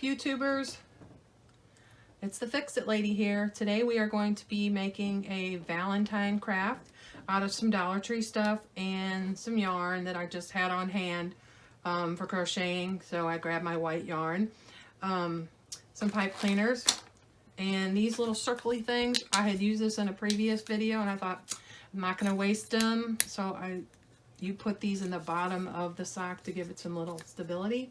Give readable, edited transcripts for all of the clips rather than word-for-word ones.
YouTubers? It's the Fix-It Lady here. Today we are going to be making a Valentine craft out of some Dollar Tree stuff and some yarn that I just had on hand for crocheting. So I grabbed my white yarn, some pipe cleaners, and these little circly things. I had used this in a previous video and I thought I'm not going to waste them. So you put these in the bottom of the sock to give it some little stability.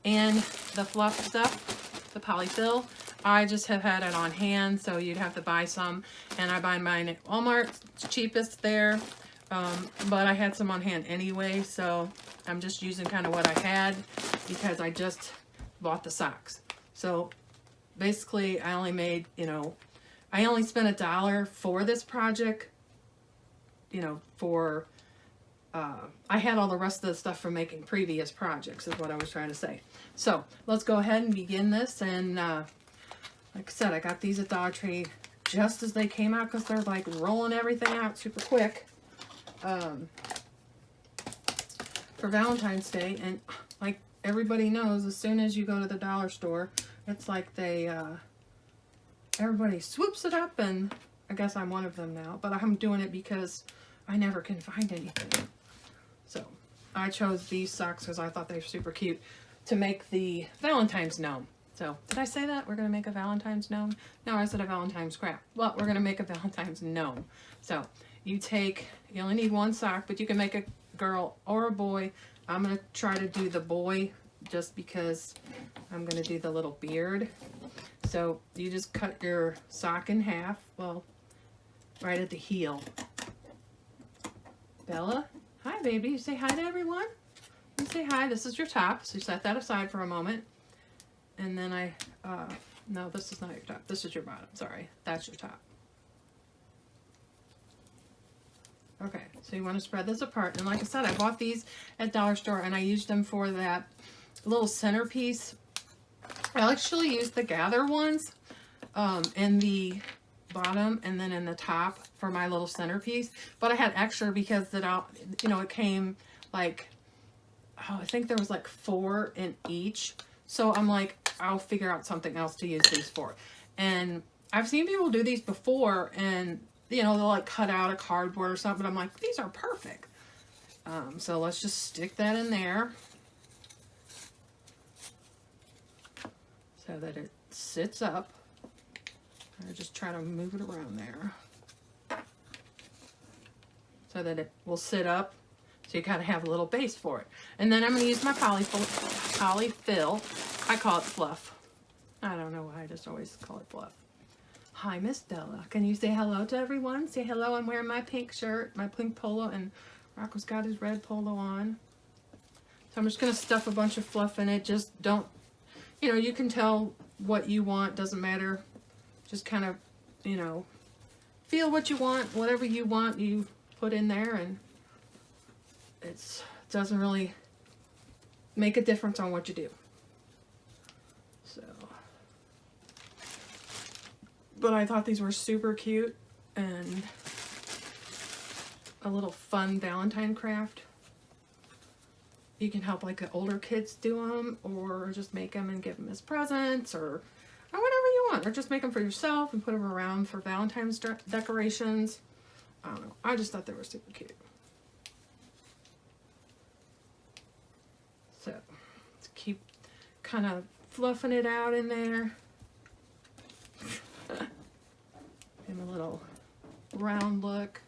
And the fluff stuff, the polyfill, I just have had it on hand, so you'd have to buy some, and I buy mine at Walmart. It's cheapest there, but I had some on hand anyway, so I'm just using kind of what I had because I just bought the socks. So basically I only made, I only spent $1 for this project, for I had all the rest of the stuff from making previous projects is what I was trying to say. So let's go ahead and begin this. And like I said, I got these at Dollar Tree just as they came out because they're like rolling everything out super quick for Valentine's Day. And like everybody knows, as soon as you go to the dollar store, it's like they everybody swoops it up, and I guess I'm one of them now, but I'm doing it because I never can find anything. So I chose these socks because I thought they were super cute to make the Valentine's gnome. So did I say that? We're going to make a Valentine's gnome? No, I said a Valentine's craft. Well, we're going to make a Valentine's gnome. So you only need one sock, but you can make a girl or a boy. I'm going to try to do the boy just because I'm going to do the little beard. So you just cut your sock in half. Well, right at the heel. Bella, hi baby. You say hi to everyone? You say hi. This is your top. So you set that aside for a moment. And then no, this is not your top. This is your bottom. Sorry. That's your top. Okay. So you want to spread this apart. And like I said, I bought these at Dollar Store and I used them for that little centerpiece. I actually used the gather ones in the bottom and then in the top for my little centerpiece, but I had extra because it came like, I think there was like 4 in each, so I'm like, I'll figure out something else to use these for. And I've seen people do these before, and they'll like cut out a cardboard or something, but I'm like, these are perfect. So let's just stick that in there so that it sits up. I just try to move it around there so that it will sit up, so you kind of have a little base for it. And then I'm going to use my polyfill. I call it fluff. I don't know why, I just always call it fluff. Hi, Miss Bella. Can you say hello to everyone? Say hello. I'm wearing my pink shirt, my pink polo, and Rocco's got his red polo on. So I'm just going to stuff a bunch of fluff in it. Just don't, you can tell what you want. Doesn't matter. Just kind of, feel what you want. Whatever you want, you put in there, and it doesn't really make a difference on what you do. So, but I thought these were super cute and a little fun Valentine craft. You can help like the older kids do them, or just make them and give them as presents, or whatever you want, or just make them for yourself and put them around for Valentine's decorations. I don't know. I just thought they were super cute. So let's keep kind of fluffing it out in there. Give them a little round look.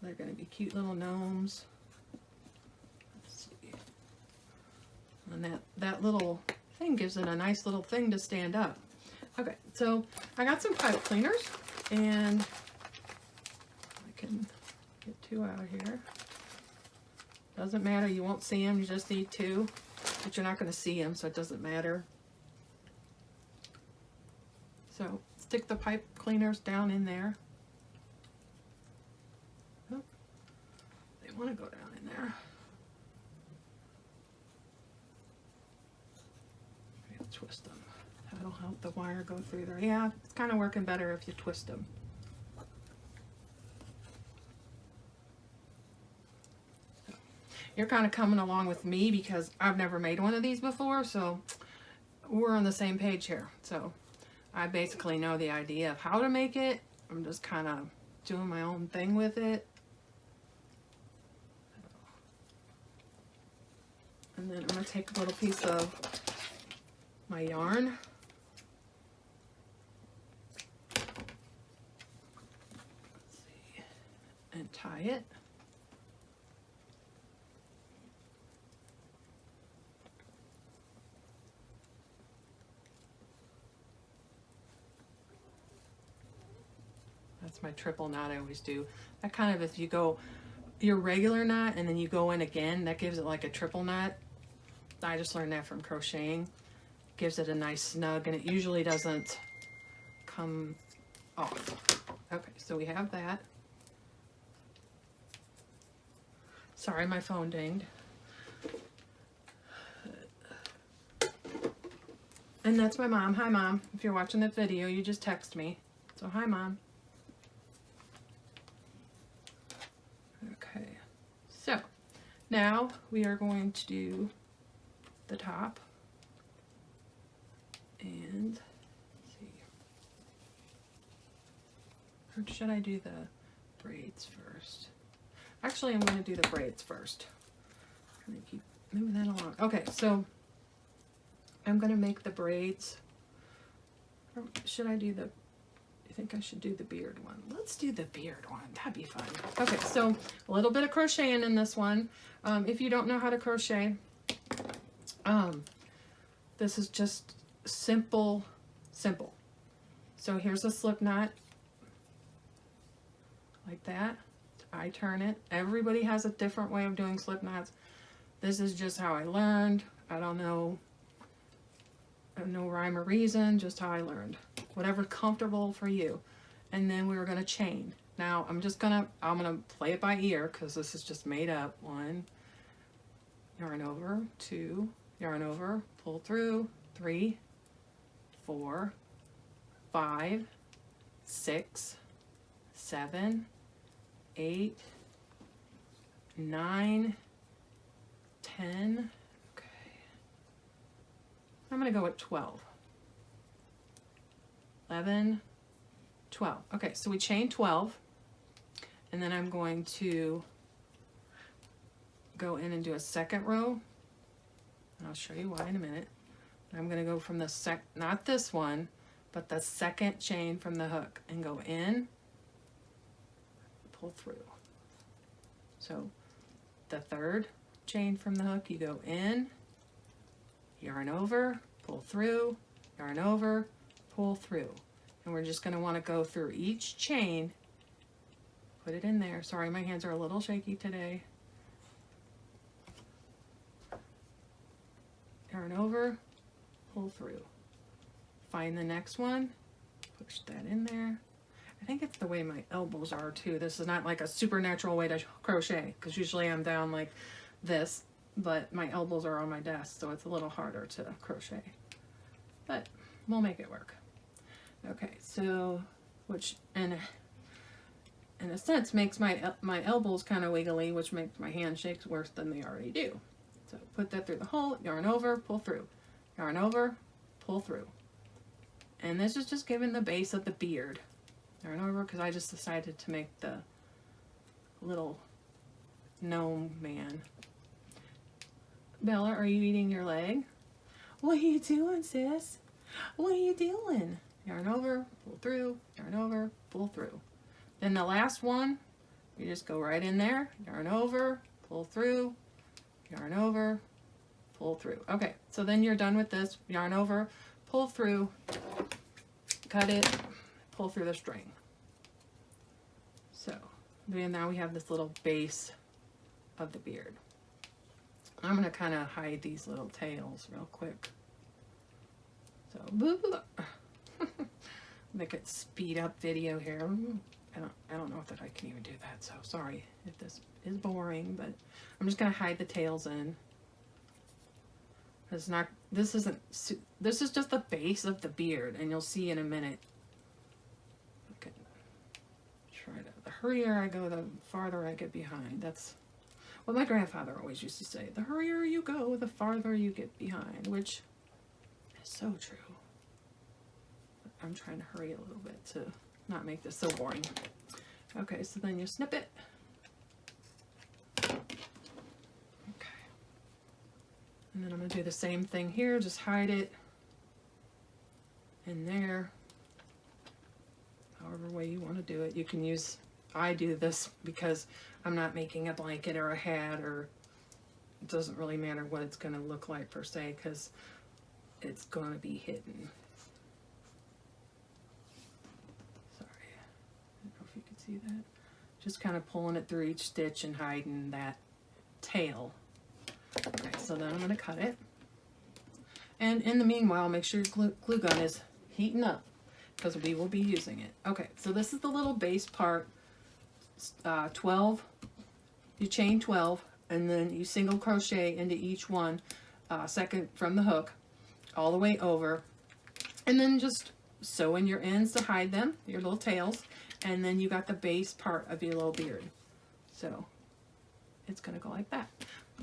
They're going to be cute little gnomes. Let's see. And that little thing gives it a nice little thing to stand up. Okay, so I got some pipe cleaners, and I can get 2 out of here. Doesn't matter, you won't see them, you just need 2, but you're not going to see them, so it doesn't matter. So stick the pipe cleaners down in there. Oh, they want to go down in there. Twist them. That'll help the wire go through there. Yeah, it's kind of working better if you twist them. you're kind of coming along with me because I've never made one of these before, so we're on the same page here. So I basically know the idea of how to make it. I'm just kind of doing my own thing with it. And then I'm going to take a little piece of my yarn. Let's see, and tie it. That's my triple knot I always do. That kind of, if you go your regular knot and then you go in again, that gives it like a triple knot. I just learned that from crocheting. Gives it a nice snug, and it usually doesn't come off. Okay, so we have that. Sorry, my phone dinged. And that's my mom. Hi, Mom. If you're watching the video, you just text me. So, hi, Mom. Okay, so now we are going to do the top. And let's see. Or should I do the braids first? Actually, I'm going to do the braids first. I'm going to keep moving that along. Okay, so I'm going to make the braids. Or should I do the... I think I should do the beard one. Let's do the beard one. That'd be fun. Okay, so a little bit of crocheting in this one. If you don't know how to crochet, this is just simple. So here's a slip knot, like that. I turn it. Everybody has a different way of doing slip knots. This is just how I learned. I don't know. I have no rhyme or reason, just how I learned. Whatever's comfortable for you. And then we were gonna chain. Now I'm gonna play it by ear because this is just made up. 1, yarn over, 2, yarn over, pull through, 3, 4, 5, 6, 7, 8, 9, 10. Okay. I'm gonna go at 12. 11, 12. Okay, so we chain 12, and then I'm going to go in and do a second row. I'll show you why in a minute. I'm going to go from the not this one, but the second chain from the hook, and go in, pull through. So the third chain from the hook, you go in, yarn over, pull through, yarn over, pull through. And we're just going to want to go through each chain, put it in there. Sorry, my hands are a little shaky today. Yarn over, pull through. Find the next one, push that in there. I think it's the way my elbows are too. This is not like a supernatural way to crochet, because usually I'm down like this, but my elbows are on my desk, so it's a little harder to crochet. But we'll make it work. Okay, so, which in a sense makes my elbows kind of wiggly, which makes my hand shakes worse than they already do. So put that through the hole, yarn over, pull through, yarn over, pull through. And this is just giving the base of the beard. Yarn over, because I just decided to make the little gnome man. Bella, are you eating your leg? What are you doing, sis? What are you doing? Yarn over, pull through, yarn over, pull through. Then the last one, you just go right in there, yarn over, pull through, yarn over, pull through. Okay, so then you're done with this. Yarn over, pull through, cut it, pull through the string. So then now we have this little base of the beard. I'm going to kind of hide these little tails real quick. So, boo boo. Make it speed up video here. I don't know if that I can even do that, so sorry if this is boring, but I'm just going to hide the tails in. It's not, this is just the base of the beard, and you'll see in a minute. Okay. Try to, the hurrier I go, the farther I get behind. That's, Well, my grandfather always used to say, the hurrier you go, the farther you get behind, which is so true. I'm trying to hurry a little bit to not make this so boring. Okay, so then you snip it. Okay. And then I'm going to do the same thing here, just hide it in there. However way you want to do it. You can use, I do this because I'm not making a blanket or a hat, or it doesn't really matter what it's going to look like per se, because it's going to be hidden. Sorry, I don't know if you can see that. Just kind of pulling it through each stitch and hiding that tail. Okay, so then I'm going to cut it. And in the meanwhile, make sure your glue gun is heating up, because we will be using it. Okay, so this is the little base part. 12, you chain 12, and then you single crochet into each one, second from the hook, all the way over, and then just sew in your ends to hide them, your little tails, and then you got the base part of your little beard. So it's going to go like that.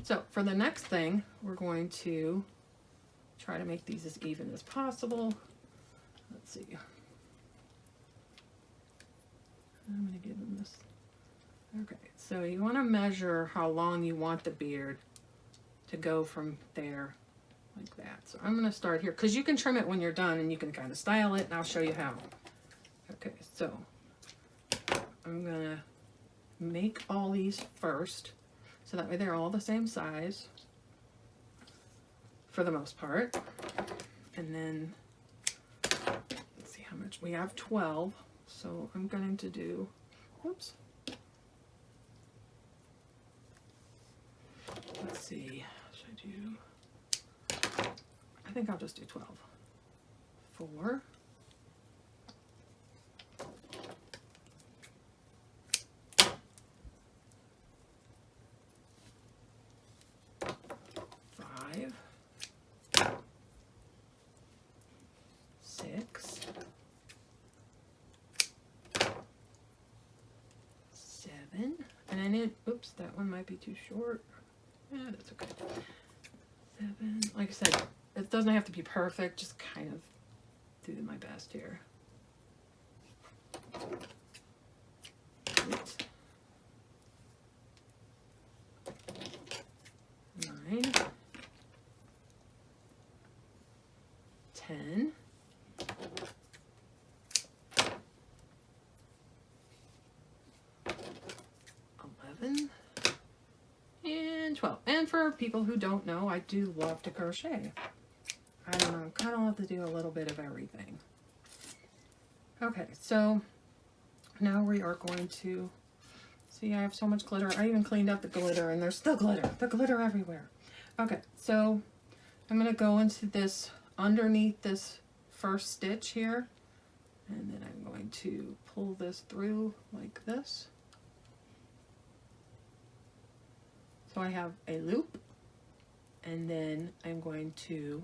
So for the next thing, we're going to try to make these as even as possible. Let's see. I'm going to give them this. Okay, so you want to measure how long you want the beard to go from there, like that. So I'm going to start here, because you can trim it when you're done, and you can kind of style it, and I'll show you how. Okay, so I'm going to make all these first, so that way they're all the same size, for the most part. And then, let's see how much, we have 12, so I'm going to do, whoops. Let's see, should I do, I think I'll just do 12. 4. 5. 6. 7. And I need, oops, that one might be too short. Yeah, that's okay. 7. Like I said, it doesn't have to be perfect, just kind of do my best here. 8. 9. 10. 11. And 12. And for people who don't know, I do love to crochet. I don't know, kind of love to do a little bit of everything. Okay, so now we are going to, see, I have so much glitter. I even cleaned up the glitter, and there's still glitter. The glitter everywhere. Okay, so I'm going to go into this, underneath this first stitch here, and then I'm going to pull this through like this. So I have a loop, and then I'm going to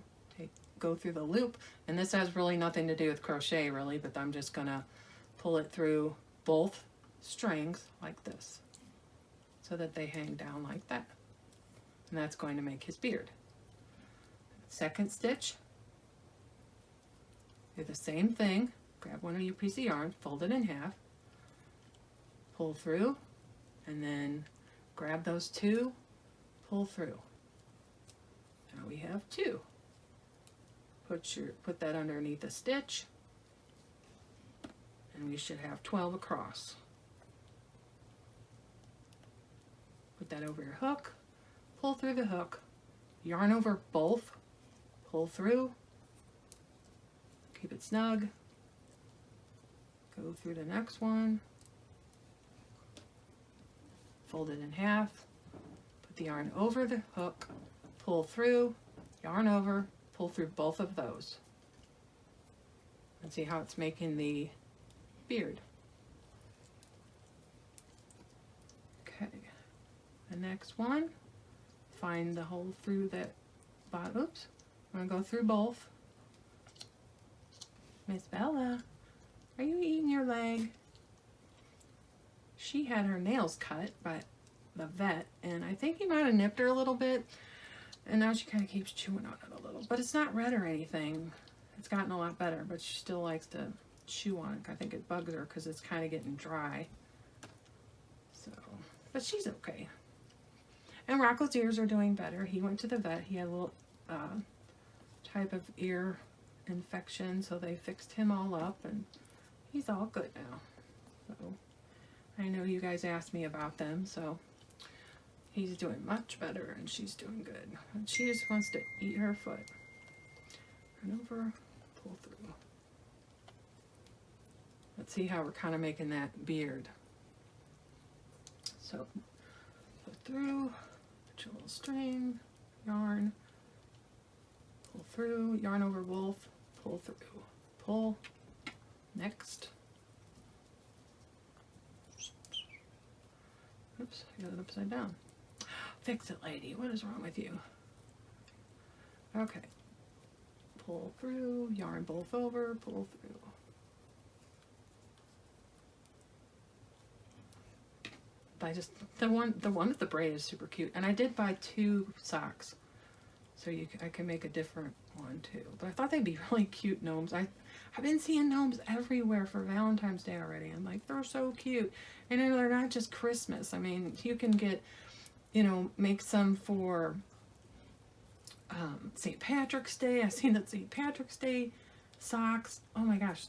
go through the loop, and this has really nothing to do with crochet really, but I'm just gonna pull it through both strings like this, so that they hang down like that, and that's going to make his beard. Second stitch, do the same thing, grab one of your piece of yarn, fold it in half, pull through, and then grab those 2, pull through. Now we have 2. Put that underneath a stitch, and we should have 12 across. Put that over your hook, pull through the hook, yarn over both, pull through, keep it snug, go through the next one, fold it in half, put the yarn over the hook, pull through, yarn over, pull through both of those, and see how it's making the beard. Okay, the next one, find the hole through that bottom. Oops, I'm gonna go through both. Miss Bella, are you eating your leg? She had her nails cut, but the vet, and I think he might have nipped her a little bit, and now she kind of keeps chewing on it a little. But it's not red or anything. It's gotten a lot better, but she still likes to chew on it. I think it bugs her because it's kind of getting dry. So, but she's okay. And Rocco's ears are doing better. He went to the vet. He had a little type of ear infection, so they fixed him all up, and he's all good now. So I know you guys asked me about them, so he's doing much better, and she's doing good. And she just wants to eat her foot. Turn over, pull through. Let's see how we're kind of making that beard. So put through, put your little string, yarn, pull through, yarn over wolf, pull through, pull, next. Oops, I got it upside down. Fix it, lady. What is wrong with you? Okay. Pull through, yarn both over, pull through. The one with the braid is super cute, and I did buy 2 socks, so I can make a different one too. But I thought they'd be really cute gnomes. I've been seeing gnomes everywhere for Valentine's Day already. I'm like, they're so cute, and they're not just Christmas. I mean, you can get, make some for St. Patrick's Day. I've seen that St. Patrick's Day socks. Oh my gosh,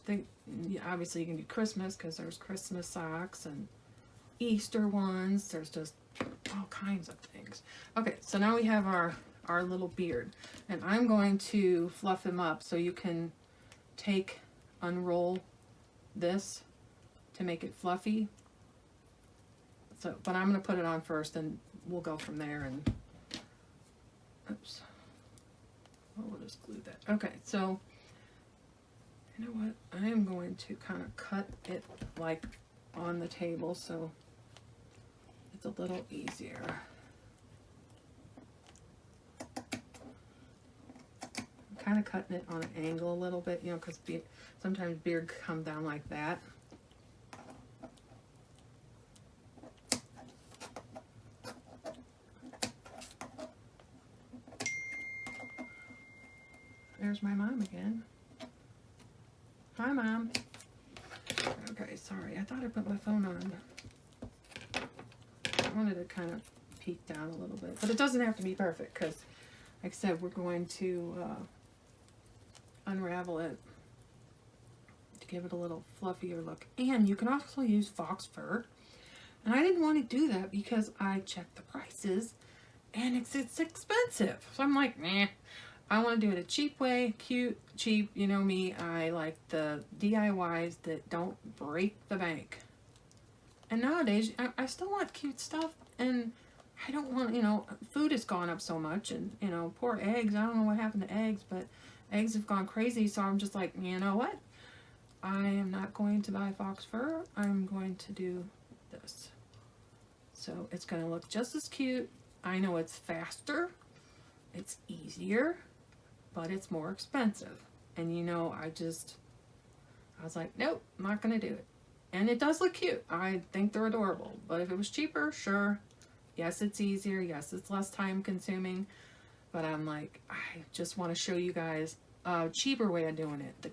obviously you can do Christmas because there's Christmas socks and Easter ones. There's just all kinds of things. Okay, so now we have our little beard, and I'm going to fluff him up, so you can unroll this to make it fluffy. So, but I'm going to put it on first, and we'll go from there. And oops, we'll just glue that. Okay, so you know what? I am going to kind of cut it like on the table, so it's a little easier. I'm kind of cutting it on an angle a little bit, because sometimes beard come down like that. There's my mom again. Hi, Mom. Okay, sorry. I thought I put my phone on. I wanted to kind of peek down a little bit. But it doesn't have to be perfect because, like I said, we're going to unravel it to give it a little fluffier look. And you can also use fox fur. And I didn't want to do that because I checked the prices and it's expensive. So I'm like, nah. I want to do it a cheap way, cute, cheap. You know me, I like the DIYs that don't break the bank. And nowadays, I still want cute stuff, and I don't want, food has gone up so much, and, poor eggs. I don't know what happened to eggs, but eggs have gone crazy, so I'm just like, you know what? I am not going to buy fox fur. I'm going to do this. So it's going to look just as cute. I know it's faster. It's easier. But it's more expensive. And I was like, nope, I'm not going to do it. And it does look cute. I think they're adorable. But if it was cheaper, sure. Yes, it's easier. Yes, it's less time consuming. But I'm like, I just want to show you guys a cheaper way of doing it.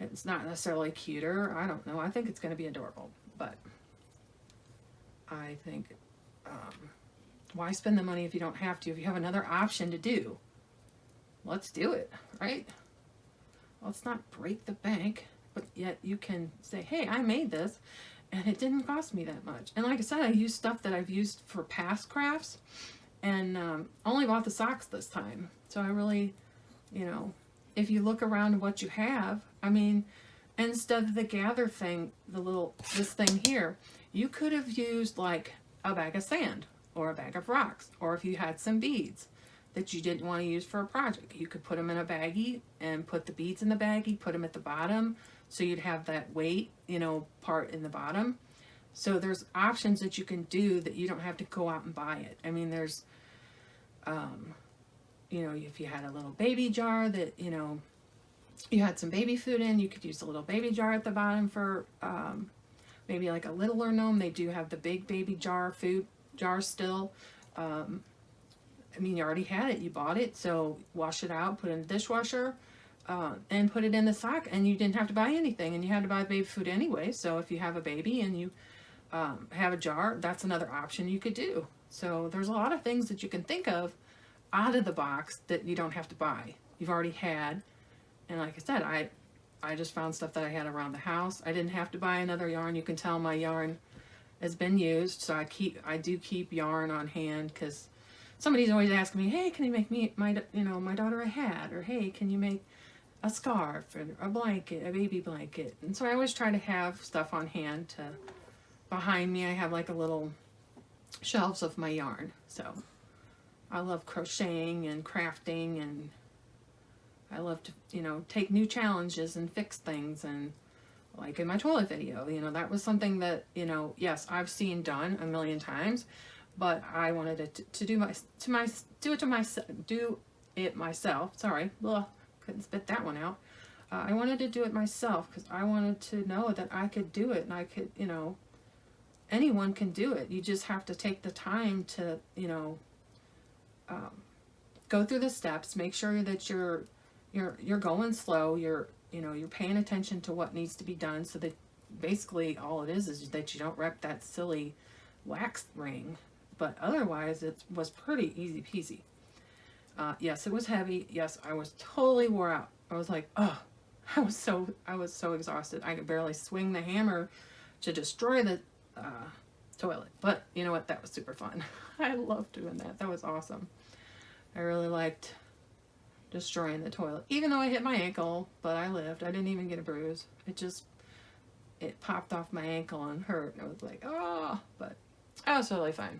It's not necessarily cuter. I don't know. I think it's going to be adorable. But I think, why spend the money if you don't have to? If you have another option to do, let's do it, right? Let's not break the bank, but yet you can say, hey, I made this and it didn't cost me that much. And like I said, I use stuff that I've used for past crafts, and only bought the socks this time. So I really, if you look around at what you have, I mean, instead of the gather thing, this thing here, you could have used like a bag of sand or a bag of rocks, or if you had some beads that you didn't want to use for a project, you could put them in a baggie and put the beads in the baggie, put them at the bottom, so you'd have that weight, part in the bottom. So there's options that you can do that you don't have to go out and buy it. I mean, there's, if you had a little baby jar that, you had some baby food in, you could use a little baby jar at the bottom for maybe like a littler gnome, they do have the big baby food jar still. I mean, you already had it, you bought it, so wash it out, put it in the dishwasher, and put it in the sock, and you didn't have to buy anything, and you had to buy baby food anyway. So if you have a baby and you have a jar, that's another option you could do. So there's a lot of things that you can think of out of the box that you don't have to buy. You've already had, and like I said, I just found stuff that I had around the house. I didn't have to buy another yarn. You can tell my yarn has been used, so I do keep yarn on hand, because somebody's always asking me, hey, can you make me my daughter a hat, or hey, can you make a scarf or a blanket, a baby blanket? And so I always try to have stuff on hand. To behind me, I have like a little shelves of my yarn. So I love crocheting and crafting, and I love to, take new challenges and fix things. And like in my toilet video, that was something that, yes, I've seen done a million times, but I wanted to do it myself. Sorry, couldn't spit that one out. I wanted to do it myself because I wanted to know that I could do it, and I could, anyone can do it. You just have to take the time to, go through the steps, make sure that you're going slow, you're paying attention to what needs to be done, so that basically all it is that you don't wreck that silly wax ring. But otherwise, it was pretty easy peasy. Yes, it was heavy. Yes, I was totally wore out. I was like, oh, I was so exhausted. I could barely swing the hammer to destroy the toilet. But you know what? That was super fun. I loved doing that. That was awesome. I really liked destroying the toilet, even though I hit my ankle, but I lived. I didn't even get a bruise. It popped off my ankle and hurt. I was like, oh, but I was totally fine.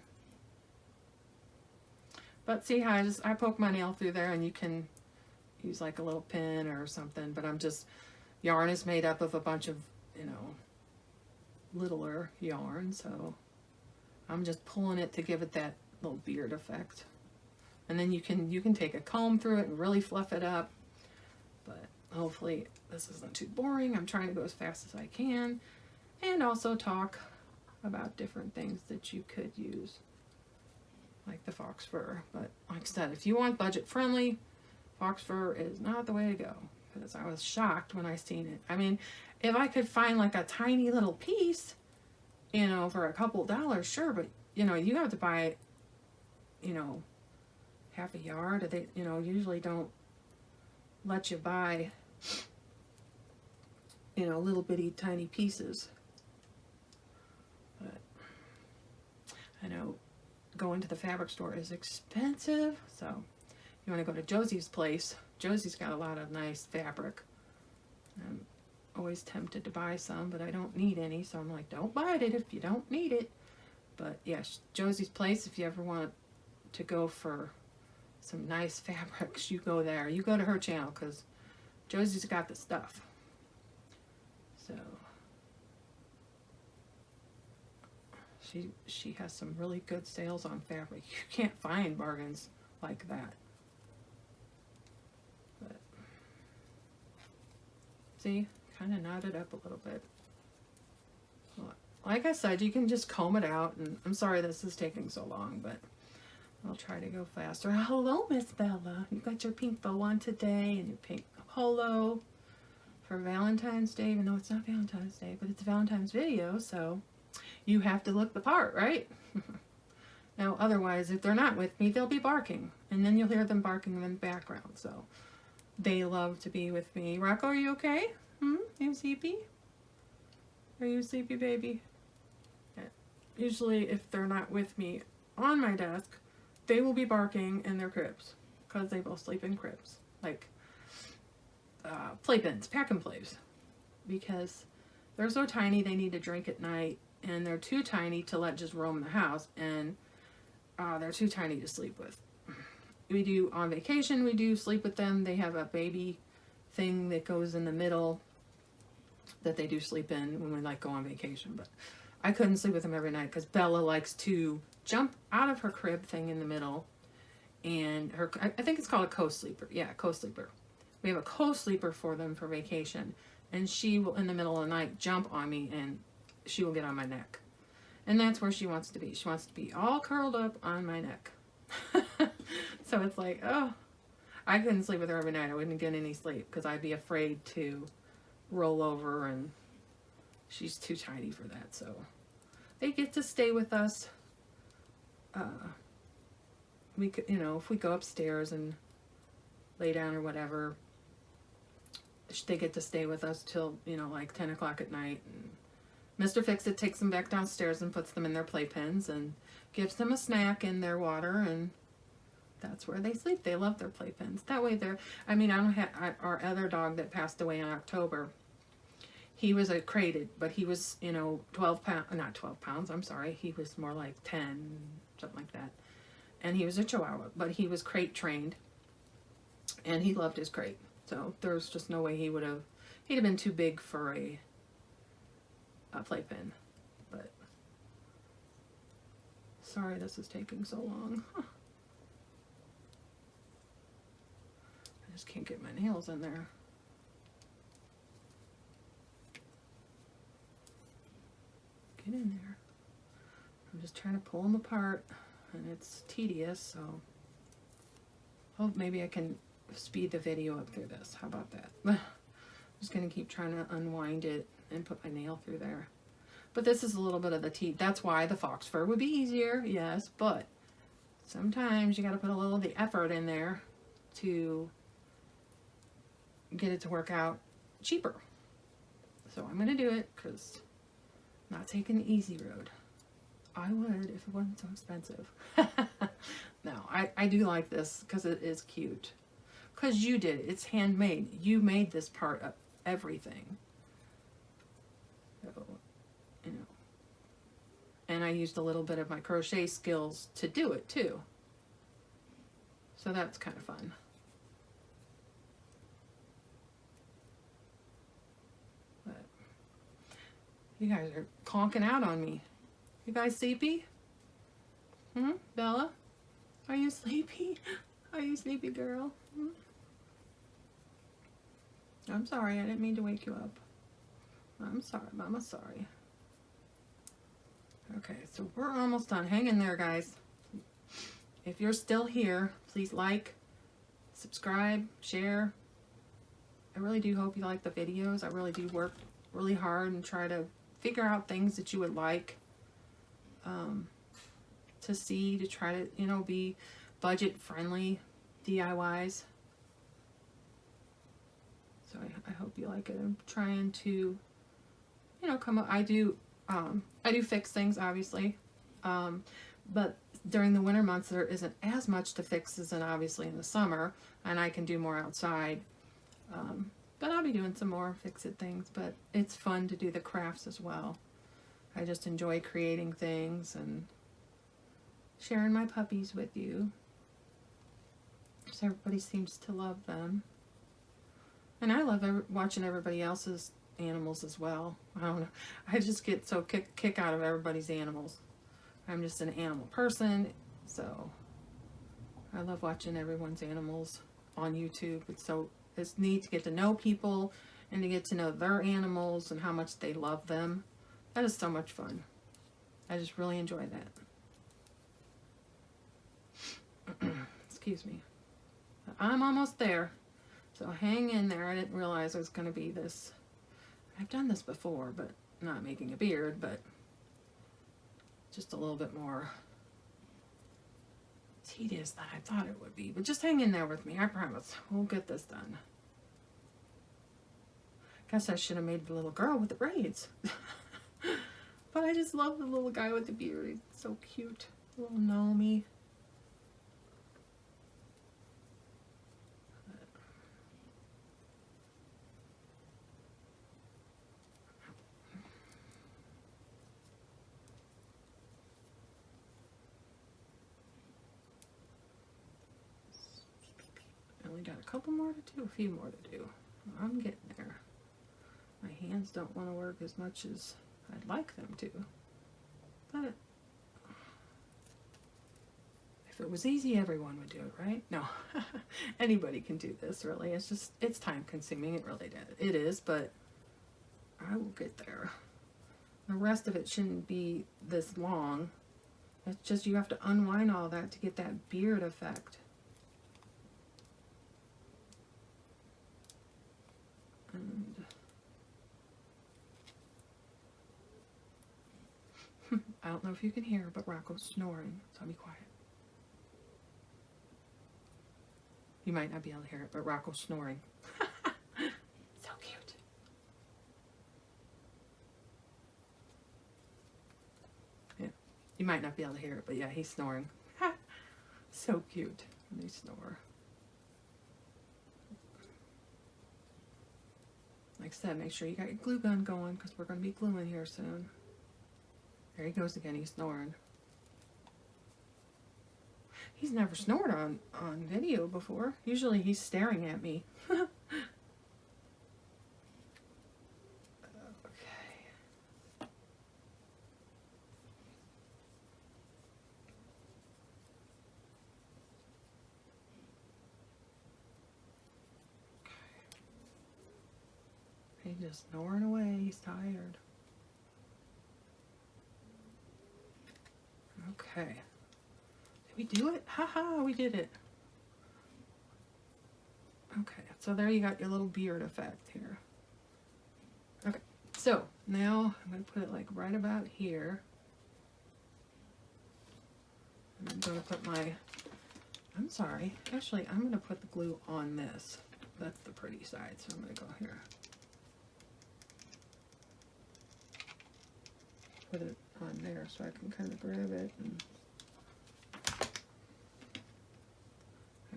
But see how I poke my nail through there, and you can use like a little pin or something. But yarn is made up of a bunch of, littler yarn. So I'm just pulling it to give it that little beard effect. And then you can take a comb through it and really fluff it up. But hopefully this isn't too boring. I'm trying to go as fast as I can, and also talk about different things that you could use, like the fox fur. But like I said, if you want budget friendly, fox fur is not the way to go, because I was shocked when I seen it. I mean, if I could find like a tiny little piece, for a couple dollars, sure, but you have to buy, half a yard. They, usually don't let you buy, little bitty tiny pieces. But I know going to the fabric store is expensive, so you want to go to Josie's place. Josie's got a lot of nice fabric. I'm always tempted to buy some, but I don't need any, so I'm like, don't buy it if you don't need it. But yes, Josie's place, if you ever want to go for some nice fabrics, you go there. You go to her channel, because Josie's got the stuff. So she has some really good sales on fabric. You can't find bargains like that. But see, kind of knotted up a little bit. Like I said, you can just comb it out, and I'm sorry this is taking so long, but I'll try to go faster. Hello, Miss Bella. You got your pink bow on today, and your pink polo for Valentine's Day, even though it's not Valentine's Day, but it's a Valentine's video, so you have to look the part, right? Now, otherwise, if they're not with me, they'll be barking, and then you'll hear them barking in the background, so they love to be with me. Rocco, are you okay? You sleepy? Are you sleepy, baby? Yeah. Usually, if they're not with me on my desk, they will be barking in their cribs, because they both sleep in cribs, like playpens, pack and plays, because they're so tiny they need to drink at night, and they're too tiny to let just roam the house, and they're too tiny to sleep with. On vacation, we do sleep with them. They have a baby thing that goes in the middle that they do sleep in when we go on vacation, but I couldn't sleep with them every night, because Bella likes to jump out of her crib thing in the middle, and I think it's called a co-sleeper. Yeah, co-sleeper. We have a co-sleeper for them for vacation, and she will, in the middle of the night, jump on me, and she will get on my neck. And that's where she wants to be. She wants to be all curled up on my neck. So it's like, oh, I couldn't sleep with her every night. I wouldn't get any sleep because I'd be afraid to roll over, and she's too tiny for that. So they get to stay with us. We could, you know, if we go upstairs and lay down or whatever, they get to stay with us till, you know, like 10 o'clock at night. And Mr. Fix-It takes them back downstairs and puts them in their playpens and gives them a snack in their water, and that's where they sleep. They love their playpens. That way they're, I mean, I don't have, our other dog that passed away in October, he was a crated, but he was, you know, 12 pounds, not 12 pounds, I'm sorry. He was more like 10, something like that. And he was a Chihuahua, but he was crate trained, and he loved his crate. So there's just no way he would have, he'd have been too big for a playpen. But sorry this is taking so long. I just can't get my nails in there. Get in there. I'm just trying to pull them apart, and it's tedious, so oh, maybe I can speed the video up through this. How about that? I'm just going to keep trying to unwind it and put my nail through there. But this is a little bit of the teeth. That's why the fox fur would be easier, yes, but sometimes you got to put a little of the effort in there to get it to work out cheaper. So I'm going to do it because I'm not taking the easy road. I would if it wasn't so expensive. No, I do like this because it is cute. Because you did it. It's handmade. You made this part of everything. So, you know. And I used a little bit of my crochet skills to do it too. So that's kind of fun. But you guys are conking out on me. You guys sleepy? Bella? Are you sleepy? Are you sleepy, girl? I'm sorry, I didn't mean to wake you up. I'm sorry, Mama, sorry. Okay, so we're almost done. Hang in there, guys. If you're still here, please like, subscribe, share. I really do hope you like the videos. I really do work really hard and try to figure out things that you would like to see, to try to, you know, be budget friendly DIYs. So I hope you like it. I'm trying to, you know, come up. I do fix things, obviously, but during the winter months there isn't as much to fix as obviously in the summer, and I can do more outside. But I'll be doing some more fix-it things. But it's fun to do the crafts as well. I just enjoy creating things and sharing my puppies with you. So everybody seems to love them. And I love watching everybody else's animals as well. I don't know. I just get so kick out of everybody's animals. I'm just an animal person, so I love watching everyone's animals on YouTube. It's neat to get to know people and to get to know their animals and how much they love them. That is so much fun. I just really enjoy that. Excuse me. I'm almost there. So hang in there. I didn't realize it was going to be this. I've done this before, but not making a beard, but just a little bit more tedious than I thought it would be. But just hang in there with me. I promise. We'll get this done. Guess I should have made the little girl with the braids. But I just love the little guy with the beard. He's so cute. Little Gnome. Got a couple more to do, a few more to do. I'm getting there. My hands don't want to work as much as I'd like them to. But if it was easy, everyone would do it, right? No. Anybody can do this, really. It's just, it's time consuming. It really is. It is, but I will get there. The rest of it shouldn't be this long. It's just you have to unwind all that to get that beard effect. And I don't know if you can hear, but Rocco's snoring, so I'll be quiet. You might not be able to hear it, but Rocco's snoring. So cute. Yeah, you might not be able to hear it, but yeah, he's snoring. So cute when they snore. Like I said, make sure you got your glue gun going because we're going to be gluing here soon. There he goes again, he's snoring. He's never snored on video before. Usually he's staring at me. Okay. He's just snoring away, he's tired. Okay. Did we do it? Haha, we did it. Okay, so there you got your little beard effect here. Okay, so now I'm going to put it like right about here. And I'm going to put my, I'm sorry, actually I'm going to put the glue on this. That's the pretty side, so I'm going to go here. Put it on there so I can kind of grab it. And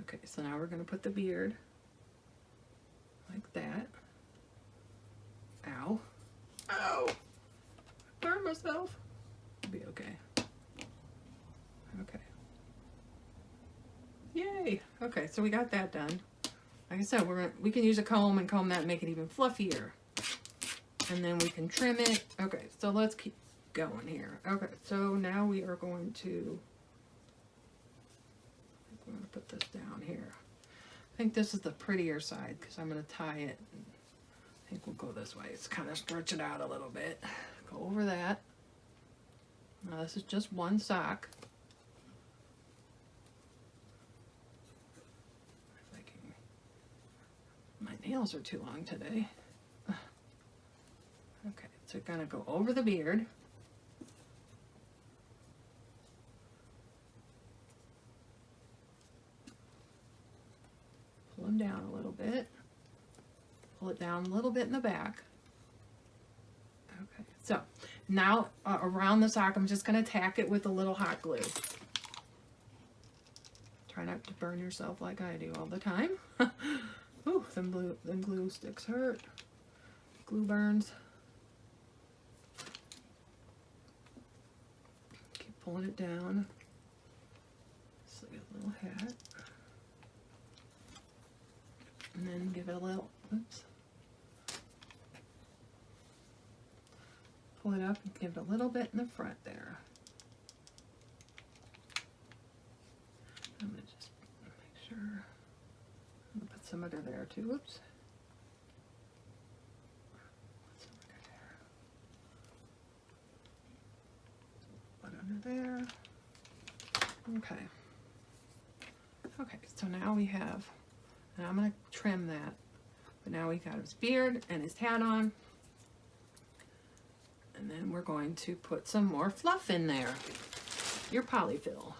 okay, so now we're going to put the beard like that. Ow. Ow! I hurt myself. It'll be okay. Okay. Yay! Okay, so we got that done. Like I said, we can use a comb and comb that and make it even fluffier. And then we can trim it. Okay, so let's keep going here. Okay, so now we are going to put this down here. I think this is the prettier side because I'm going to tie it. I think we'll go this way. It's kind of stretch it out a little bit. Go over that. Now this is just one sock. If I can, my nails are too long today. Okay, so we're going to go over the beard. Pull them down a little bit. Pull it down a little bit in the back. Okay, so now around the sock, I'm just going to tack it with a little hot glue. Try not to burn yourself like I do all the time. Ooh, them glue sticks hurt. Glue burns. Keep pulling it down. Just like a little hat. And then give it a little, oops. Pull it up and give it a little bit in the front there. I'm going to just make sure. I'm going to put some under there too. Oops. Put under there. Okay. Okay, so now we have, and I'm going to trim that. But now we got his beard and his hat on. And then we're going to put some more fluff in there. Your polyfill.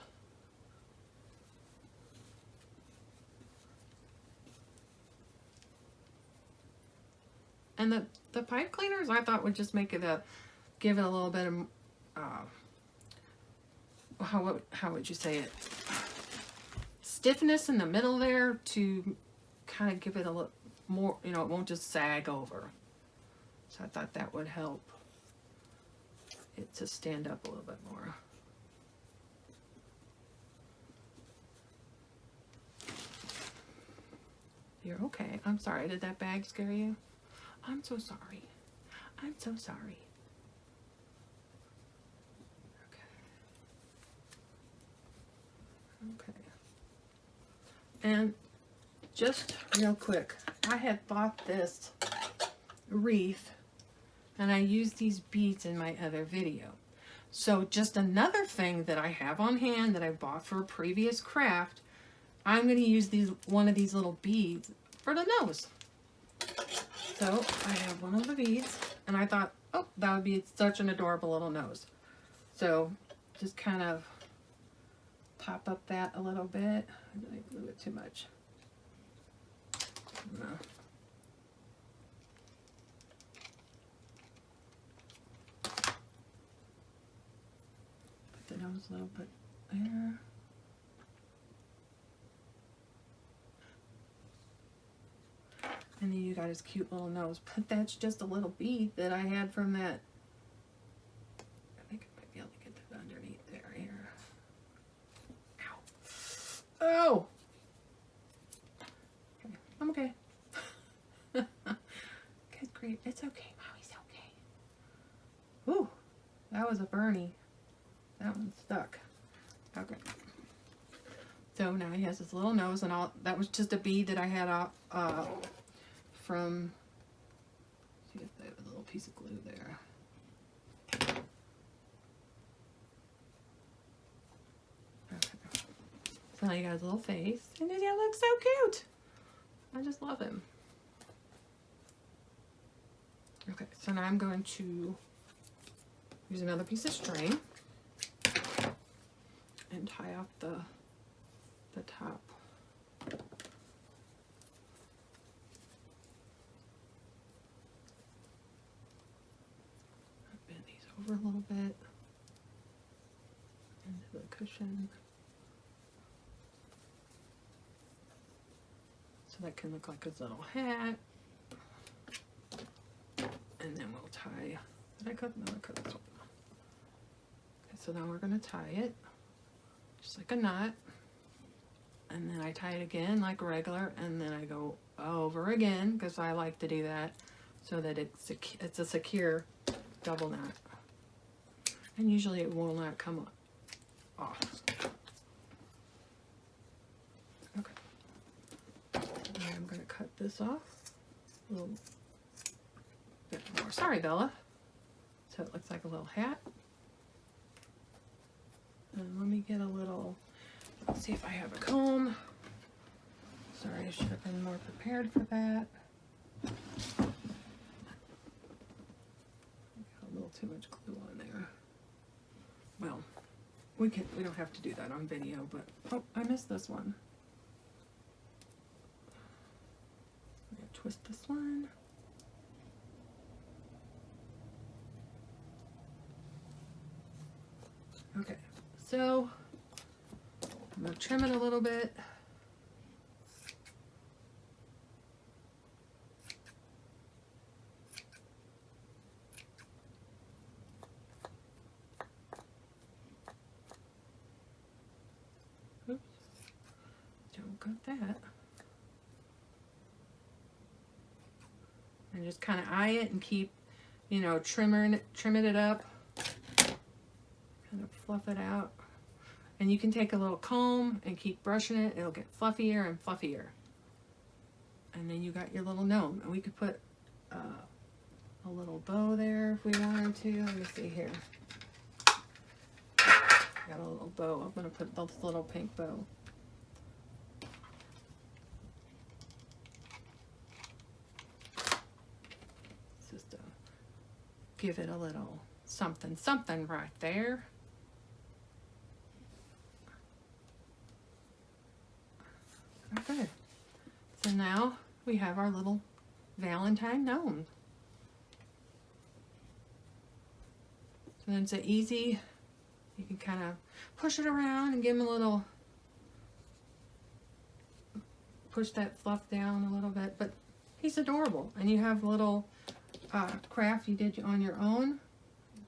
And the pipe cleaners I thought would just make it give it a little bit of, how would you say it? Stiffness in the middle there to kind of give it a little more, you know, it won't just sag over. So I thought that would help it to stand up a little bit more. You're okay. I'm sorry. Did that bag scare you? I'm so sorry. I'm so sorry. Okay. Okay. And just real quick, I had bought this wreath And I use these beads in my other video. So just another thing that I have on hand that I bought for a previous craft, I'm going to use one of these little beads for the nose. So I have one of the beads, and I thought, oh, that would be such an adorable little nose. So just kind of pop up that a little bit. Did I glue it too much? No. Put the nose a little bit there. And then you got his cute little nose. But that's just a little bead that I had from that. I think I might be able to get that underneath there here. Ow. Oh! Okay. I'm okay. Good grief. It's okay, Mommy's okay. Ooh, that was a Bernie. That one stuck. Okay. So now he has his little nose, and that was just a bead that I had from, see if they have a little piece of glue there. Okay. So now you got his little face, and he looks so cute. I just love him. Okay, so now I'm going to use another piece of string and tie off the top. Bend these over a little bit into the cushion. So that can look like his little hat. And then we'll tie, did I cut? No, I cut this one. Okay, so now we're gonna tie it just like a knot. And then I tie it again like regular, and then I go over again because I like to do that so that it's a secure double knot. And usually it will not come off. Okay. And I'm going to cut this off a little bit more. Sorry, Bella. So it looks like a little hat. And let me get a little, let's see if I have a comb. Sorry, I should have been more prepared for that. Got a little too much glue on there. Well, we don't have to do that on video, but oh, I missed this one. I'm gonna twist this one. Okay, so I'm gonna trim it a little bit. Oops, don't cut that. And just kind of eye it and keep, you know, trimming it up. Kind of fluff it out. And you can take a little comb and keep brushing it. It'll get fluffier and fluffier. And then you got your little gnome. And we could put a little bow there if we wanted to. Let me see here. Got a little bow. I'm going to put this little pink bow. Just to give it a little something right there. Okay, so now we have our little Valentine gnome. So then it's an easy, you can kind of push it around and give him a little, push that fluff down a little bit, but he's adorable. And you have a little craft you did on your own.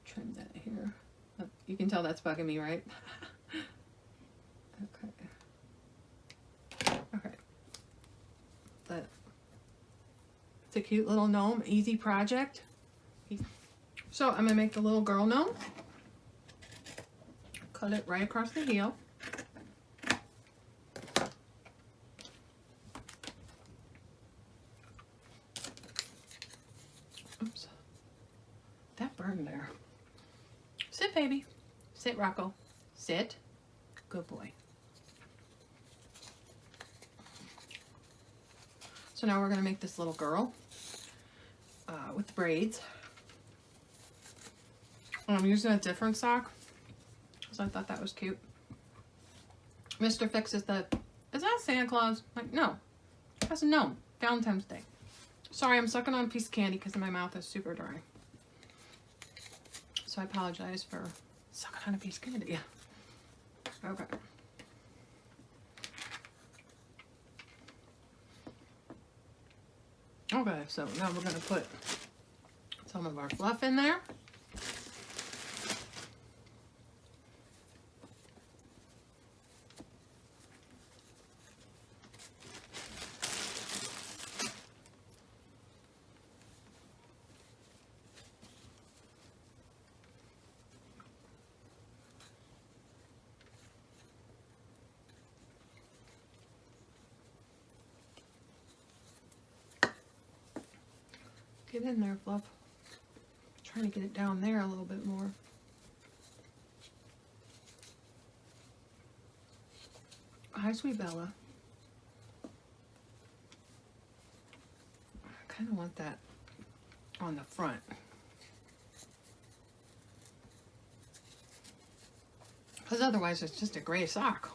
Trim that here. You can tell that's bugging me, right? Okay. Okay. But it's a cute little gnome, easy project. So I'm gonna make the little girl gnome. Cut it right across the heel. Oops. Sit, Rocco. Sit. Good boy. So now we're going to make this little girl with the braids. I'm using a different sock because I thought that was cute. Mr. Fixes the, is that Santa Claus? Like, no, that's a gnome. Valentine's Day. Sorry, I'm sucking on a piece of candy because my mouth is super dry. So I apologize for sucking on a piece of candy. Okay. Okay, so now we're going to put some of our fluff in there. Get in there, Fluff. Trying to get it down there a little bit more. Hi, sweet Bella. I kind of want that on the front. Because otherwise it's just a gray sock.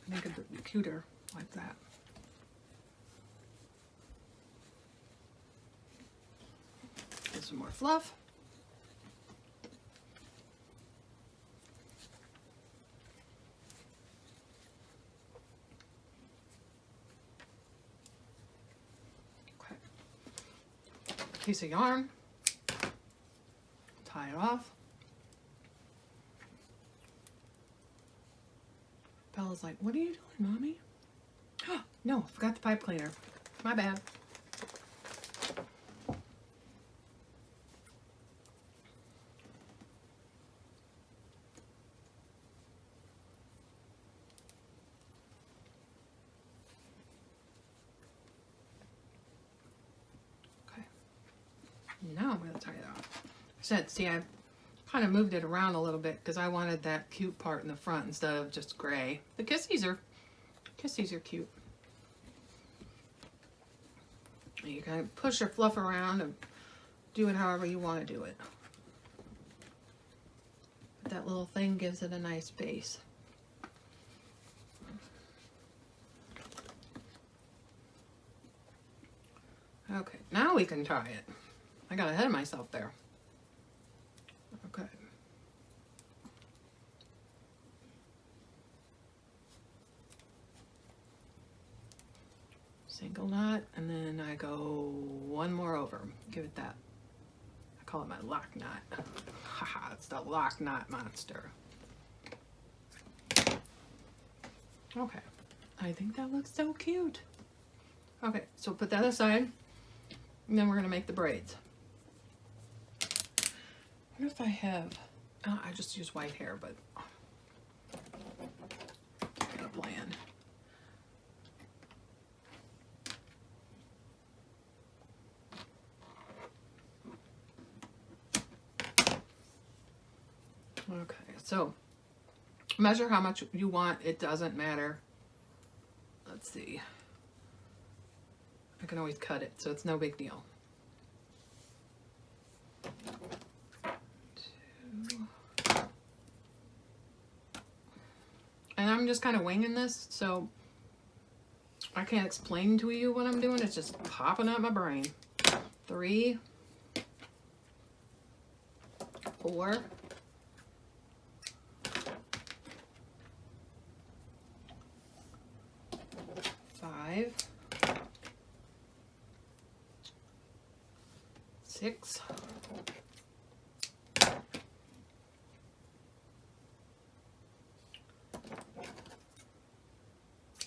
Make it be cuter like that. Get some more fluff. Okay. Piece of yarn. Tie it off. Bella's like, what are you doing, Mommy? No, forgot the pipe cleaner. My bad. Okay. Now I'm going to tie it off. I said, see, I kind of moved it around a little bit because I wanted that cute part in the front instead of just gray. The kissies are cute. You kind of push your fluff around and do it however you want to do it. But that little thing gives it a nice base. Okay, now we can tie it. I got ahead of myself there. Okay. Single knot, and then I go one more over. Give it that. I call it my lock knot. Haha, it's the lock knot monster. Okay, I think that looks so cute. Okay, so put that aside, and then we're gonna make the braids. I wonder if I have, I just use white hair, but I got a plan. Okay, so measure how much you want. It doesn't matter. Let's see. I can always cut it, so it's no big deal. 2. And I'm just kind of winging this, so I can't explain to you what I'm doing. It's just popping out my brain. 3, 4, 5, 6,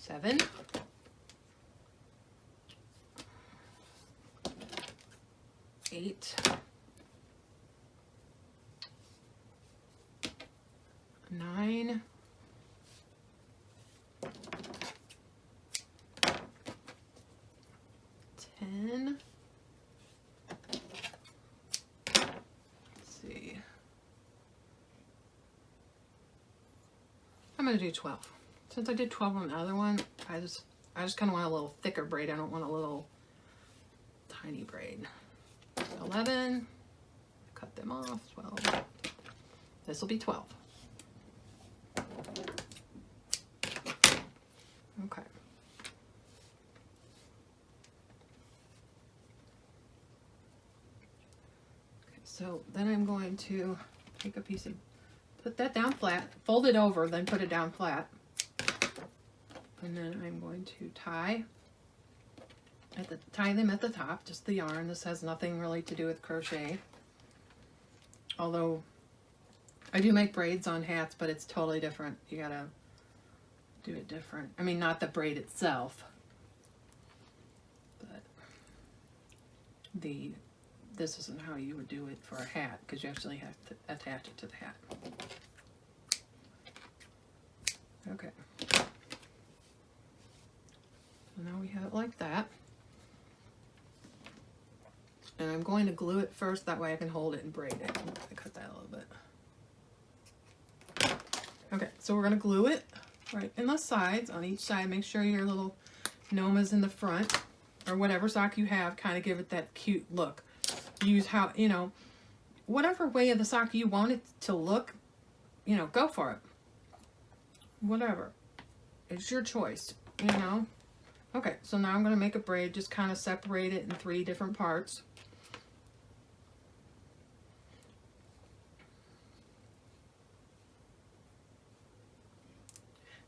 7, 8, 9, 10. Let's see. going to do 12. Since I did 12 on the other one, I just kind of want a little thicker braid. I don't want a little tiny braid. 11, cut them off, 12. This will be 12. Okay. So then I'm going to take a piece of, put that down flat, fold it over, then put it down flat. And then I'm going to tie them at the top, just the yarn. This has nothing really to do with crochet. Although I do make braids on hats, but it's totally different. You gotta do it different. I mean, not the braid itself, but this isn't how you would do it for a hat, because you actually have to attach it to the hat. Okay. So now we have it like that. And I'm going to glue it first, that way I can hold it and braid it. I cut that a little bit. Okay, so we're going to glue it right in the sides, on each side. Make sure your little gnome is in the front, or whatever sock you have, kind of give it that cute look. Use how, you know, whatever way of the sock you want it to look, you know, go for it. Whatever. It's your choice, you know. Okay, so now I'm going to make a braid, just kind of separate it in 3 different parts.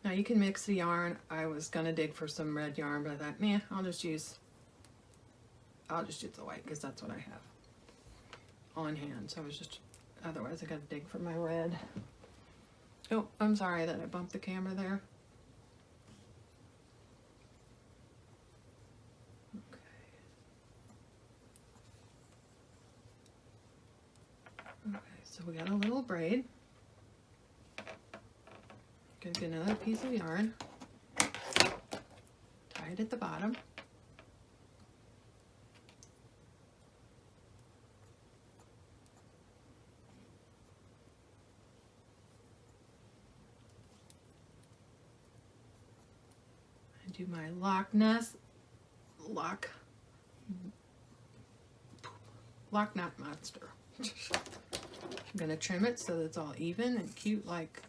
Now you can mix the yarn. I was going to dig for some red yarn, but I thought, man, I'll just use the white, because that's what I have on hand. So I was just, otherwise I got to dig for my red. Oh, I'm sorry that I bumped the camera there. Okay, so we got a little braid. Gonna get another piece of yarn, tie it at the bottom. And do my Loch Nut monster. I'm going to trim it so that it's all even and cute, like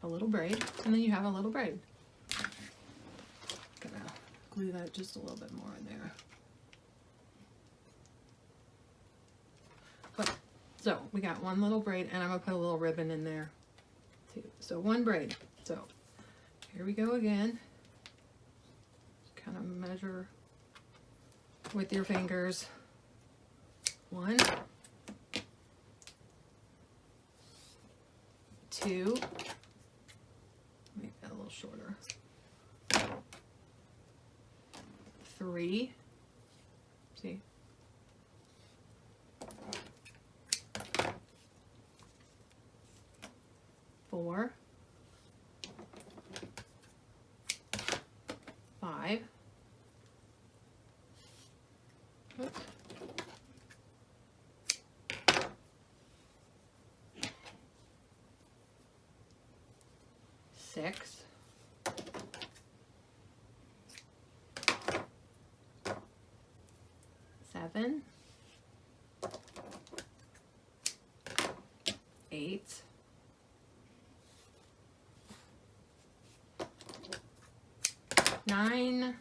a little braid, and then you have a little braid. Gonna glue that just a little bit more in there. But, so we got one little braid, and I'm going to put a little ribbon in there too. So one braid. So here we go again. Just kind of measure with your fingers. 1, 2, make that a little shorter, 3, see, 4, 5, oops. 6, 7, 8, 9,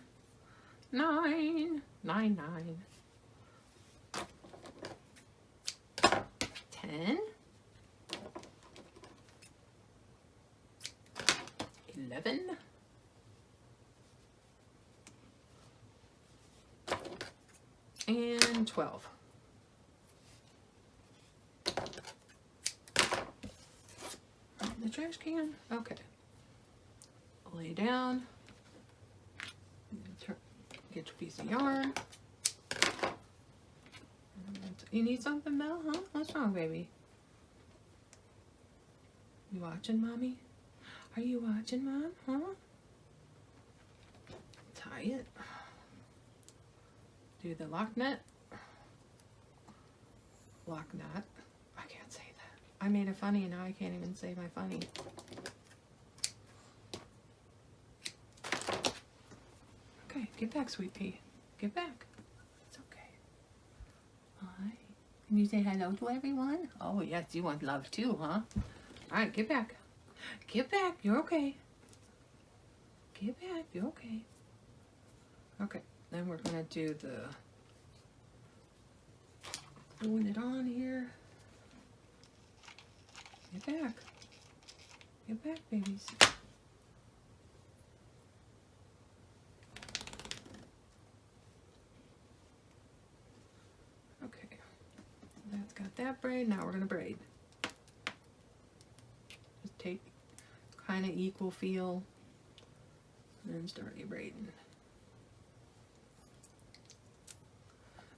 10, 11, and 12. The trash can. Okay. Lay down. Get your piece of yarn. You need something, Belle? Huh? What's wrong, baby? You watching, Mommy? Are you watching, Mom? Huh? Tie it. Do the Loch Nut. I can't say that. I made a funny and now I can't even say my funny. Get back, sweet pea. Get back. It's okay. Hi. Can you say hello to everyone? Oh, yes, you want love too, huh? All right, get back. Get back. You're okay. Get back. You're okay. Okay, then we're going to do the gluing it on here. Get back. Get back, babies. Okay, that's got that braid. Now we're going to braid. Just take kind of equal feel and then start your braiding.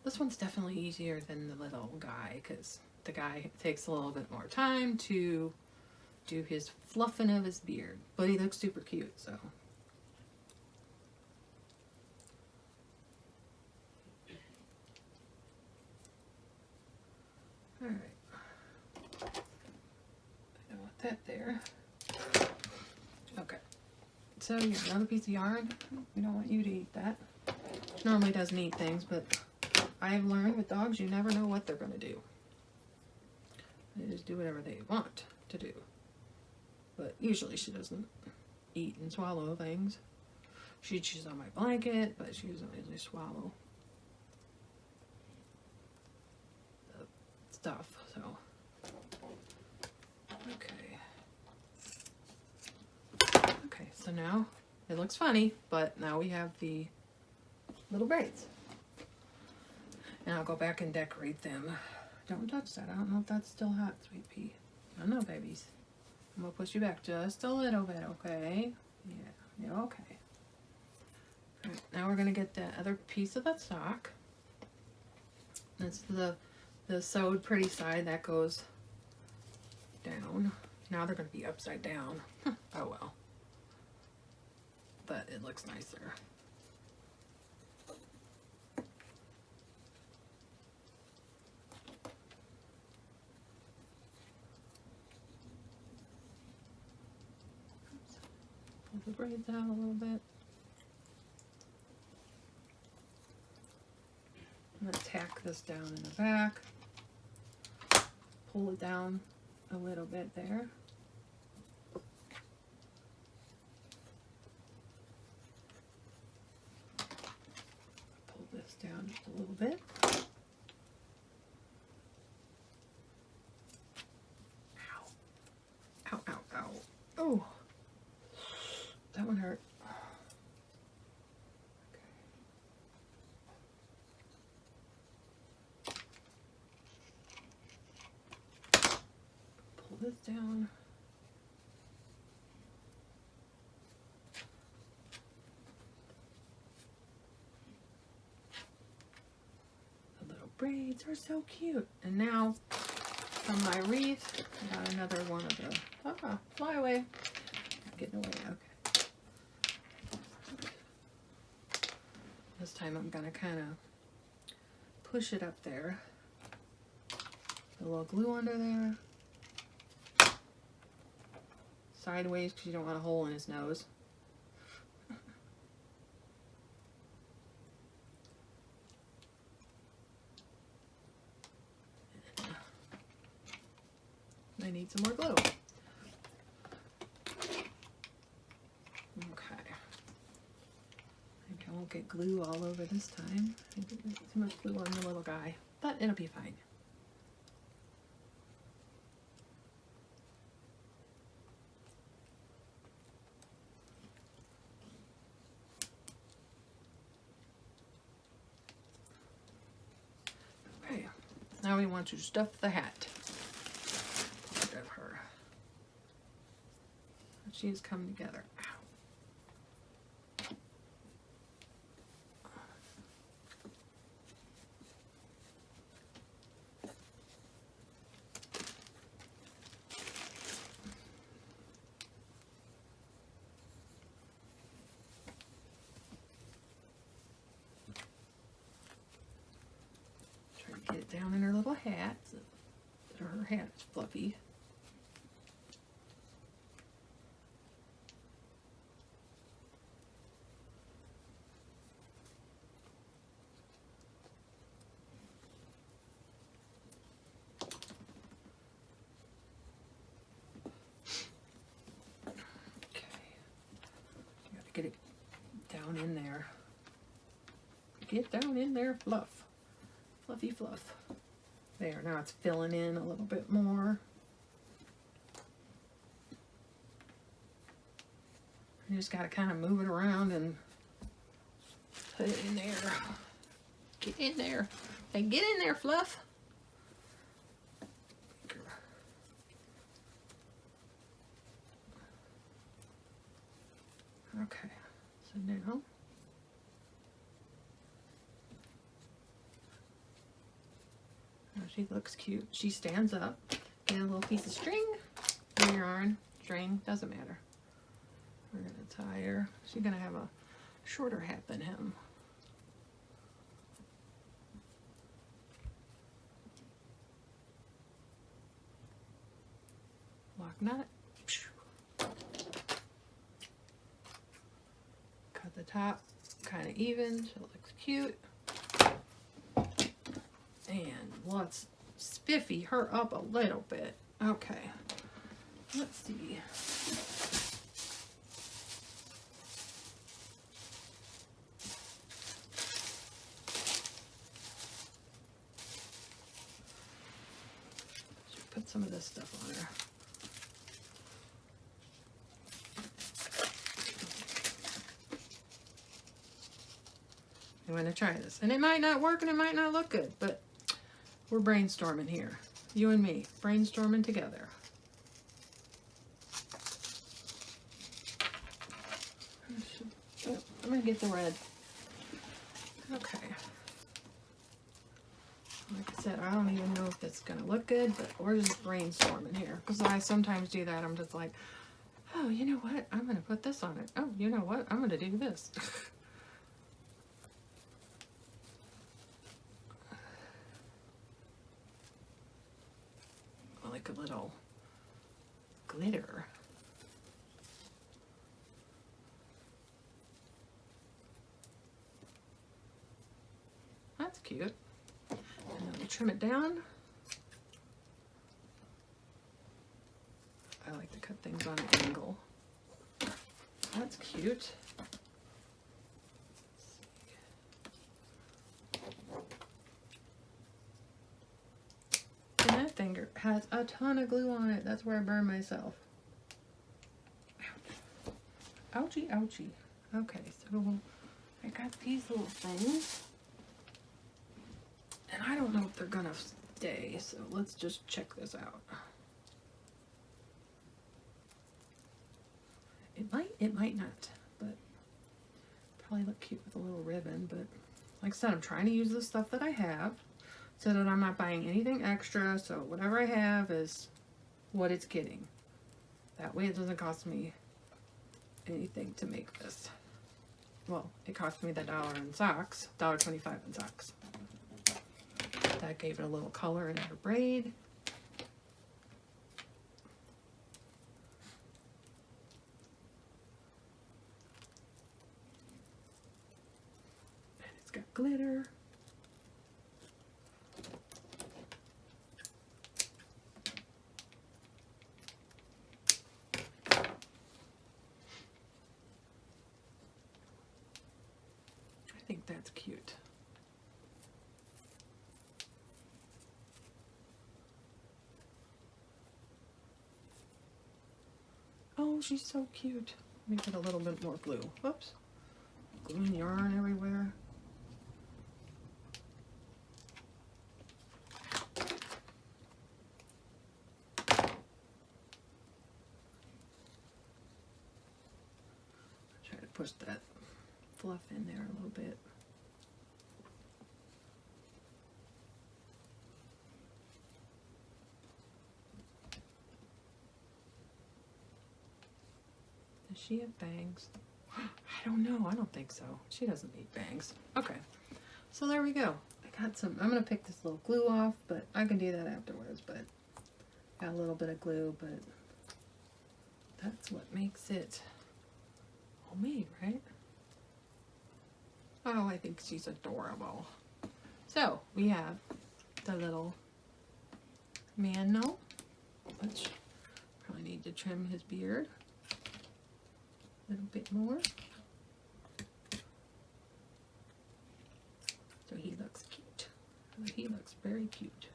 This one's definitely easier than the little guy because the guy takes a little bit more time to do his fluffing of his beard, but he looks super cute, so. All right, I don't want that there. Okay, so you have another piece of yarn. We don't want you to eat that. She normally doesn't eat things, but I have learned with dogs, you never know what they're going to do. They just do whatever they want to do. But usually she doesn't eat and swallow things. She chews on my blanket, but she doesn't usually swallow the stuff, so. Okay. Okay, so now it looks funny, but now we have the little braids. And I'll go back and decorate them. Don't touch that. I don't know if that's still hot, sweet pea. I don't know, babies. I'm going to push you back just a little bit, okay? Yeah, you're okay. All right, now we're going to get the other piece of that sock. That's the sewed pretty side that goes down. Now they're going to be upside down. Oh well. But it looks nicer. Pull the braids out a little bit. I'm going to tack this down in the back. Pull it down a little bit there. Pull this down just a little bit. Ow. Ow, ow, ow. Oh, that one hurt. Pull this down. The little braids are so cute. And now from my wreath, I got another one of the, fly away. Getting away, okay. This time I'm gonna kind of push it up there. Put a little glue under there. Sideways because you don't want a hole in his nose. I need some more glue. Okay. Maybe I won't get glue all over this time. I think there's too much glue on the little guy, but it'll be fine. Okay, now we want to stuff the hat of her. She's come together. Ow. Try to get it down in her little hat so that her hat is fluffy. get it down in there. Get down in there, fluff. Fluffy fluff. There, now it's filling in a little bit more. You just got to kind of move it around and put it in there. Get in there. Hey, get in there, Fluff. Okay, so now she looks cute. She stands up. Get a little piece of string, yarn, string, doesn't matter. We're gonna tie her. She's gonna have a shorter hat than him. Lock nut. Cut the top kind of even so it looks cute. And let's spiffy her up a little bit. Okay, let's see. Should put some of this stuff on her. I'm going to try this. And it might not work and it might not look good, but we're brainstorming here. You and me, brainstorming together. Oh, I'm going to get the red. Okay. Like I said, I don't even know if it's going to look good, but we're just brainstorming here. Because I sometimes do that. I'm just like, oh, you know what? I'm going to put this on it. Oh, you know what? I'm going to do this. Like a little glitter. That's cute. And then we trim it down. I like to cut things on an angle. That's cute. And that finger has a ton of glue on it. That's where I burned myself. Ouch. Ouchie, ouchie. Okay, so I got these little things. And I don't know if they're gonna stay, so let's just check this out. It might not, but probably look cute with a little ribbon. But like I said, I'm trying to use the stuff that I have so that I'm not buying anything extra. So whatever I have is what it's getting. That way it doesn't cost me anything to make this. Well, it cost me the $1 in socks, $1.25 in socks. That gave it a little color in her braid. And it's got glitter. I think that's cute. Oh, she's so cute. Let me get a little bit more glue. Whoops. Glue and yarn everywhere. Try to push that fluff in there a little bit. Does she have bangs? I don't know. I don't think so. She doesn't need bangs. Okay. So there we go. I got some. I'm going to pick this little glue off, but I can do that afterwards. But got a little bit of glue, but that's what makes it homemade, right? Oh, I think she's adorable. So we have the little man gnome, which probably need to trim his beard a little bit more. He looks very cute.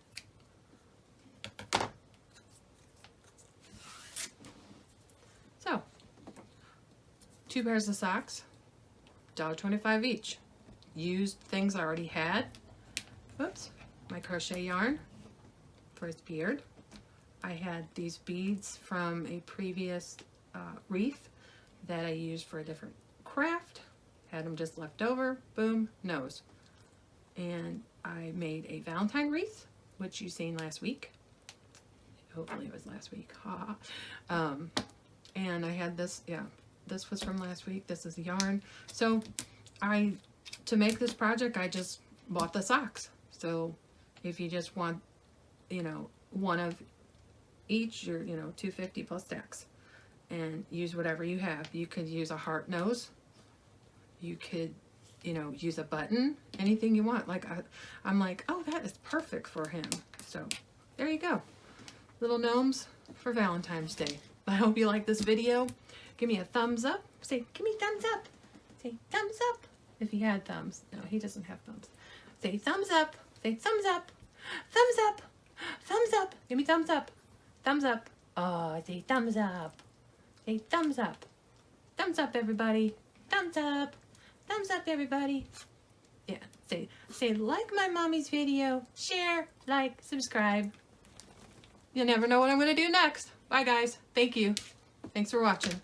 So, 2 pairs of socks, $1.25 each. Used things I already had. Oops, my crochet yarn for his beard. I had these beads from a previous wreath that I used for a different craft. Had them just left over. Boom, nose. And I made a Valentine wreath, which you seen last week. Hopefully it was last week. And I had this, yeah, this was from last week. This is the yarn. So to make this project, I just bought the socks. So if you just want, you know, one of each, you're, you know, $2.50 plus tax. And use whatever you have. You could use a heart nose. You could, you know, use a button. Anything you want. Like, I'm like, oh, that is perfect for him. So, there you go. Little gnomes for Valentine's Day. I hope you like this video. Give me a thumbs up. Say, give me thumbs up. Say, thumbs up. If he had thumbs. No, he doesn't have thumbs. Say, thumbs up. Say, thumbs up. Thumbs up. Thumbs up. Give me thumbs up. Thumbs up. Oh, say thumbs up. Say thumbs up. Thumbs up, everybody. Thumbs up. Thumbs up, everybody. Yeah. Say like my mommy's video. Share, like, subscribe. You never know what I'm going to do next. Bye, guys. Thank you. Thanks for watching.